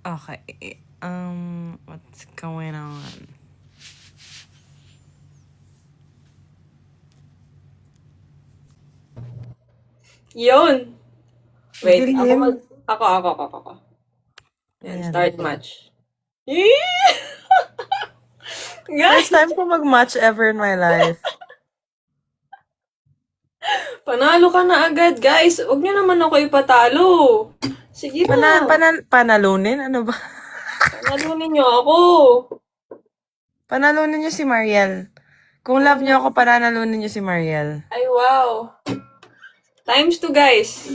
Okay. What's going on? Yun. Wait, Dilim. ako. Yan, Ayan. start match. Yee! First Guys, time ko mag-match ever in my life. panalo ka na agad, guys. Huwag niyo naman ako ipatalo. Sige na, Panalunin? Ano ba? panalunin niyo ako. Panalunin niyo si Mariel. Kung love niyo ako, pananalunin niyo si Mariel. Ay, wow. Times 2, guys.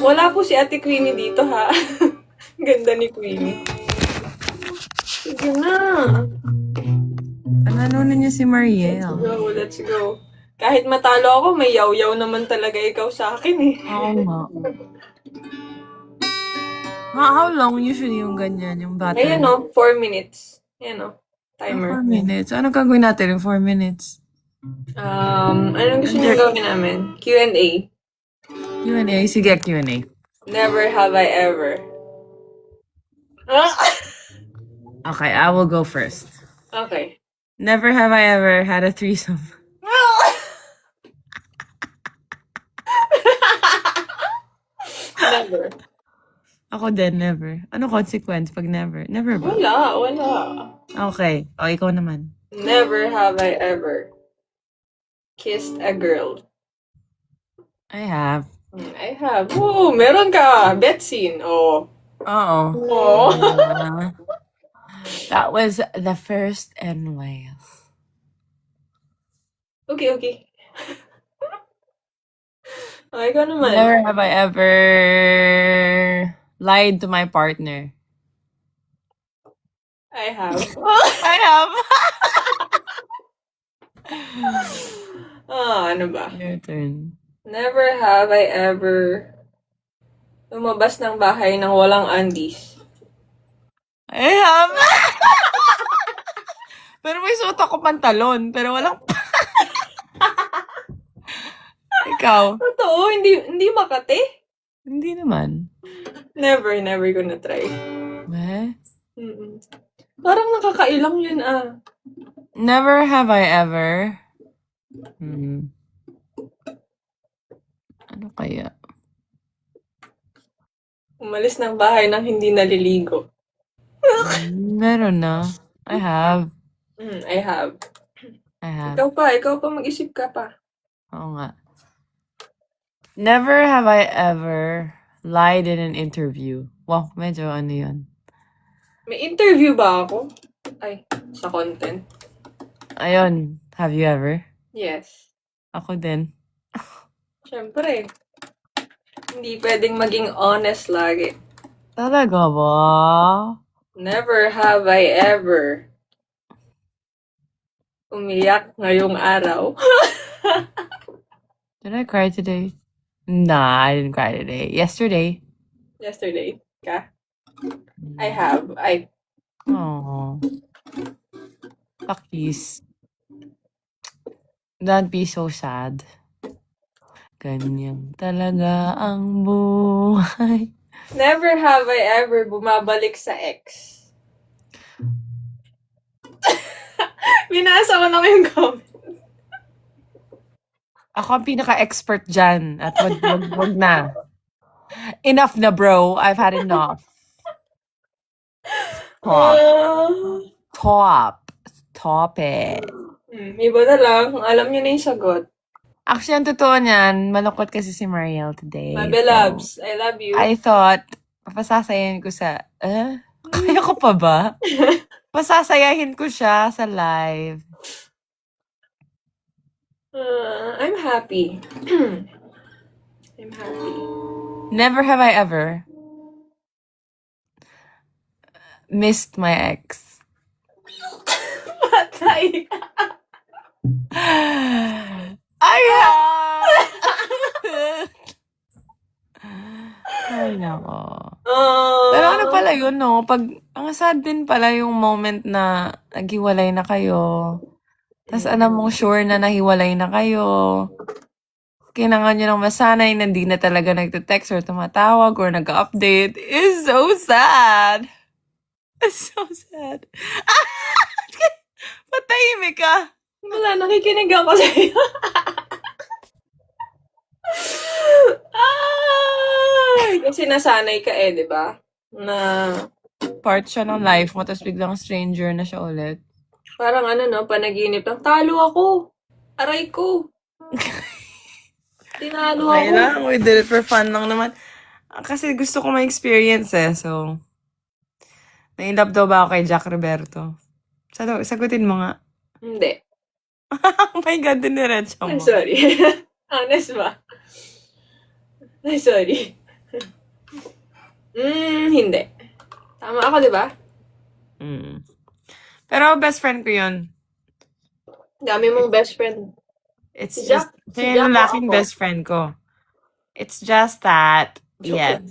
Wala po si Ate Queenie dito, ha? Ganda ni Queenie. Sige na. Panalunin niyo si Mariel. Let's go. Kahit matalo ako, may yaw-yaw naman talaga ikaw sa akin, eh. Oo nga. How long usually yung ganyan, yung battle? Ayan, no? 4 minutes. Ayan, no? 4 Timer. minutes. Ano gagawin natin in 4 minutes? Anong gusto niyo gawin namin? Q&A. Q&A. Sige, Q&A. Never have I ever. Ah! Okay, I will go first. Okay. Never have I ever had a threesome. Never. Ako din, never. Ano consequence pag never? Never ba? Wala. Okay. O, ikaw naman. Never have I ever kissed a girl. I have. I have. Oh, meron ka. Bet scene. Oh. Oo. Oh. That was the first and last. Okay. Okay ka naman. Never have I ever lied to my partner. I have. I have. Ano ba? Your turn. Never have I ever lumabas ng bahay nang walang undies. I have. Pero may suot ako pantalon, pero walang... Ikaw? Totoo, hindi makati. Hindi naman. Never gonna try. Eh? Mm-mm. Parang nakakailang yun, ah. Never have I ever... Ano kaya? Umalis ng bahay nang hindi naliligo. Meron na. I have. I have. I have. Ikaw pa, mag-isip ka pa. Oo nga. Never have I ever lied in an interview. Wow, medyo ano yun. May interview ba ako? Ay, sa content. Ayun, have you ever? Yes. Ako din. Siyempre. Hindi pwedeng maging honest lagi. Talaga ba? Never have I ever umiyak ngayong araw. Did I cry today? Nah, I didn't cry today. Yesterday. Yesterday ka? I have. Oh. Pakis. Don't be so sad. Ganyan talaga ang buhay. Never have I ever bumabalik sa ex. Binasa ko na yung comment. Ako ang pinaka-expert dyan. At wag na. Enough na, bro. I've had enough. Stop it. Iba na lang. Alam niyo na yung sagot. Actually, ang totoo niyan, malungkot kasi si Mariel today. My beloveds, I love you. I thought, papasasayahin ko sa, kaya ko pa ba? Pasasayahin ko siya sa live. I'm happy. I'm happy. Never have I ever missed my ex. Patay. I have! Ay, nako. Pero ano pala yun, no? Ang sad din pala yung moment na naghiwalay na kayo. Tapos alam mong sure na nahiwalay na kayo. kailangan nyo lang masanay na hindi na talaga nagte-text or tumatawag or nag-update is so sad. It's so sad. Patahimik ka. Wala, nakikinig ako sa'yo. Ay! Kasi nasanay ka di ba? Na Part siya ng life mo, tapos biglang stranger na siya ulit. parang panaginip lang. Talo ako. Aray ko. Tinalo Okay ako. lang, we did it for fun lang naman. Kasi gusto ko ma-experience so... Na-inlove daw ba ako kay Jack Roberto? Sagutin mo nga. Hindi. Oh my God, diniretso I'm mo. sorry. Honest ba? Ay, sorry. Hindi. Tama ako, di ba? Mm. Pero best friend ko yun. Dami mong best friend. It's Si just, Jack- si siya Jack yung o lalaking ako? best friend ko. It's just that, Joke yes. lang.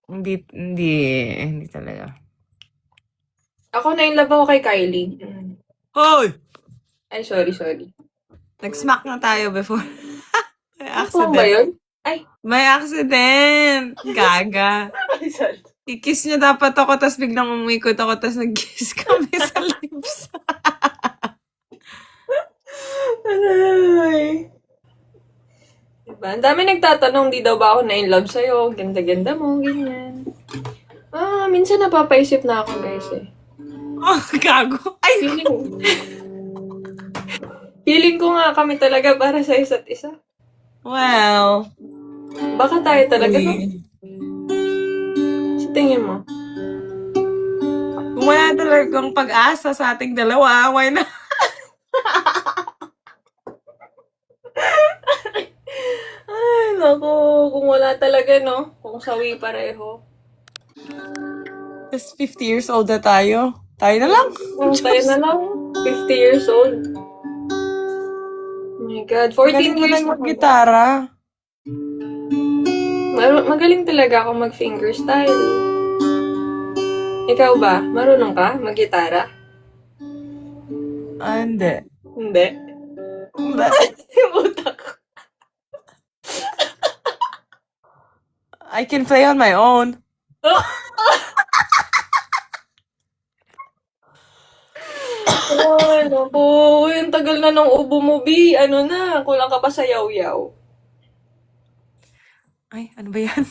Hindi talaga. Ako na in love ako kay Kylie. Hoy! Ay, sorry. Nag-smack na tayo before. May Ako ba accident. yun? Ay, May accident! Gaga. sorry. I-kiss niya dapat ako, tapos biglang umikot ako, tapos nag-kiss kami sa lips. Ay. Diba? Ang dami nagtatanong, di daw ba ako na in love sa'yo? Ganda-ganda mo, ganyan. Minsan napapaisip na ako, guys Oh, gago. Ay, Feeling ko nga kami talaga para sa isa't isa. well. Baka tayo talaga, no? Sa tingin mo? Kung wala talagang pag-asa sa ating dalawa, why not? Ay, naku. Kung wala talaga, no? Kung sawi pareho. Tapos 50 years old na tayo. Tayo na lang. Tayo na lang. 50 years old. Oh my God. 14 Galing mo years lang na mag-gitara. Magaling talaga ako mag-fingerstyle. Ikaw ba? Marunong ka mag-gitara? Hindi. Hindi. Hindi. Yung utak ko. I can play on my own. Ay, naku. Uy, ang tagal na ng ubo mo, B. Ano na? Kulang ka pa sa yaw-yaw. Ay, ano ba yan?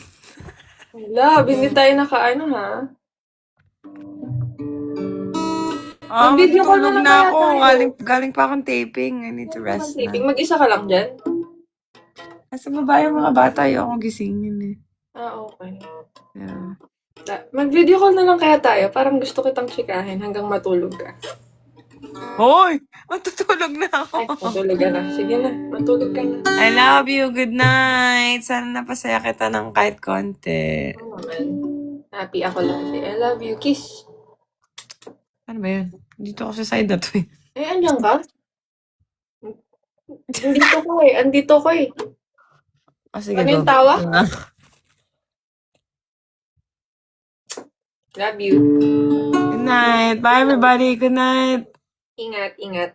Love, hindi tayo nakaano, ha? Mag-video call na Matutulog lang na kaya ako. tayo. Galing pa akong taping. I need to rest na. Mag-isa ka lang dyan? Nasa baba yung mga bata. Ayoko gisingin eh. Okay. Yeah. Mag-video call na lang kaya tayo. Parang gusto kitang chikahin hanggang matulog ka. Hoy! Matutulog na ako. Ay, matulog ka na. Sige na, matulog ka na. I love you. Good night. Sana napasaya kita ng kahit konti. Oo naman. Happy ako lang kasi. I love you. Kiss. Ano ba yan? Dito ako sa side na to eh. Andiyan ka? Andito ko eh. Oh, sige, Ano yung go. tawa? Love you. Good night. Bye, everybody. Good night. Ingat.